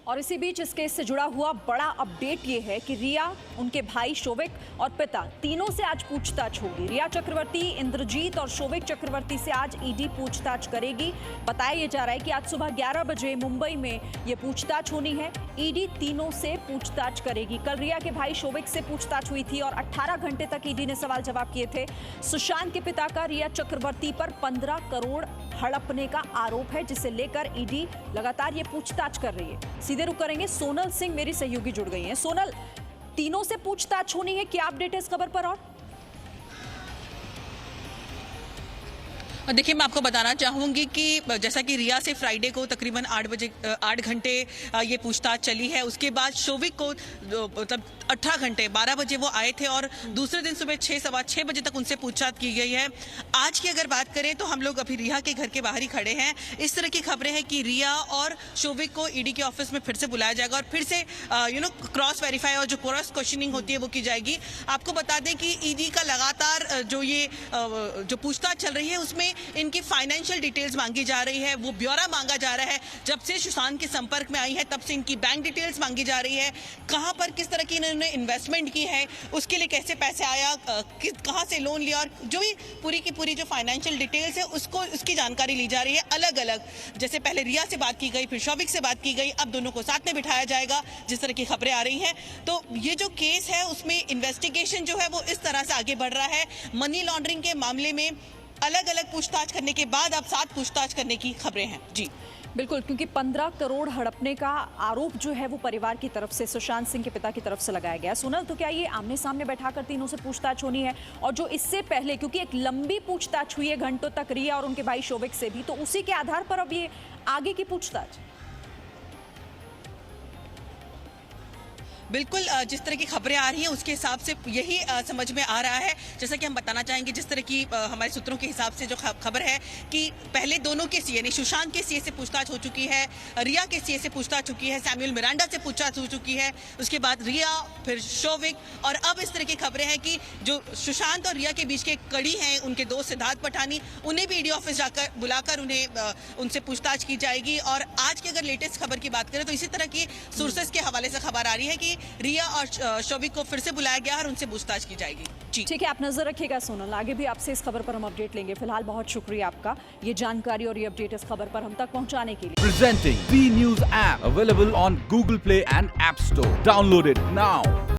और इसी बीच इस केस से जुड़ा हुआ बड़ा अपडेट ये है कि रिया, उनके भाई शोविक और पिता तीनों से आज पूछताछ होगी। रिया चक्रवर्ती, इंद्रजीत और शोविक चक्रवर्ती से आज ईडी पूछताछ करेगी। बताया जा रहा है कि आज सुबह 11 बजे मुंबई में ये पूछताछ होनी है। ईडी तीनों से पूछताछ करेगी। कल रिया के भाई शोविक से पूछताछ हुई थी और 18 घंटे तक ईडी ने सवाल जवाब किए थे। सुशांत के पिता का रिया चक्रवर्ती पर 15 करोड़ हड़पने का आरोप है, जिसे लेकर ईडी लगातार ये पूछताछ कर रही है। सीधे रुक करेंगे, सोनल सिंह मेरी सहयोगी जुड़ गई हैं। सोनल, तीनों से पूछताछ होनी है, क्या अपडेट है इस खबर पर? और देखिए, मैं आपको बताना चाहूँगी कि जैसा कि रिया से फ्राइडे को तकरीबन 8 घंटे ये पूछताछ चली है। उसके बाद शोविक को मतलब 18 घंटे 12 बजे वो आए थे और दूसरे दिन सुबह 6-6:15 बजे तक उनसे पूछताछ की गई है। आज की अगर बात करें तो हम लोग अभी रिया के घर के बाहर ही खड़े हैं। इस तरह की खबरें हैं कि रिया और शोविक को ईडी के ऑफिस में फिर से बुलाया जाएगा और फिर से क्रॉस वेरीफाई और जो क्रॉस क्वेश्चनिंग होती है वो की जाएगी। आपको बता दें कि ईडी का लगातार जो पूछताछ चल रही है उसमें इनकी फाइनेंशियल डिटेल्स मांगी जा रही है, वो ब्यौरा मांगा जा रहा है। जब से सुशांत के संपर्क में आई है तब से इनकी बैंक डिटेल्स मांगी जा रही है, कहां पर किस तरह की इन्होंने इन्वेस्टमेंट की है, उसके लिए कैसे पैसे आया, कहां से लोन लिया, और जो भी पूरी की पूरी जो फाइनेंशियल डिटेल्स है उसकी जानकारी ली जा रही है अलग अलग। जैसे पहले रिया से बात की गई, फिर शोविक से बात की गई, अब दोनों को साथ में बिठाया जाएगा, जिस तरह की खबरें आ रही हैं। तो ये जो केस है उसमें इन्वेस्टिगेशन जो है वो इस तरह से आगे बढ़ रहा है। मनी लॉन्ड्रिंग के मामले में अलग अलग पूछताछ करने के बाद अब 7 पूछताछ करने की खबरें हैं। जी बिल्कुल, क्योंकि 15 करोड़ हड़पने का आरोप जो है वो परिवार की तरफ से, सुशांत सिंह के पिता की तरफ से लगाया गया। सोनल, तो क्या ये आमने सामने बैठाकर तीनों से पूछताछ होनी है? और जो इससे पहले, क्योंकि एक लंबी पूछताछ हुई है घंटों तक रिया और उनके भाई शोविक से भी, तो उसी के आधार पर अब ये आगे की पूछताछ? बिल्कुल, जिस तरह की खबरें आ रही हैं उसके हिसाब से यही समझ में आ रहा है। जैसा कि हम बताना चाहेंगे, जिस तरह की हमारे सूत्रों के हिसाब से जो खबर है कि पहले दोनों के सीए यानी सुशांत के सीए से पूछताछ हो चुकी है, रिया के सीए से पूछताछ चुकी है, सैमुअल मिरांडा से पूछताछ हो चुकी है, उसके बाद रिया, फिर शोविक, और अब इस तरह की खबरें हैं कि जो सुशांत और रिया के बीच के कड़ी हैं उनके दोस्त सिद्धार्थ पठानी, उन्हें भी ईडी ऑफिस जाकर बुलाकर उनसे पूछताछ की जाएगी। और आज की अगर लेटेस्ट खबर की बात करें तो इसी तरह की सोर्सेस के हवाले से खबर आ रही है कि रिया और शोविक को फिर से बुलाया गया और उनसे पूछताछ की जाएगी। जी ठीक है, आप नजर रखिएगा सोनल, आगे भी आपसे इस खबर पर हम अपडेट लेंगे। फिलहाल बहुत शुक्रिया आपका ये जानकारी और ये अपडेट इस खबर पर हम तक पहुंचाने के लिए। Presenting B News app available on Google Play and App Store. Download it now.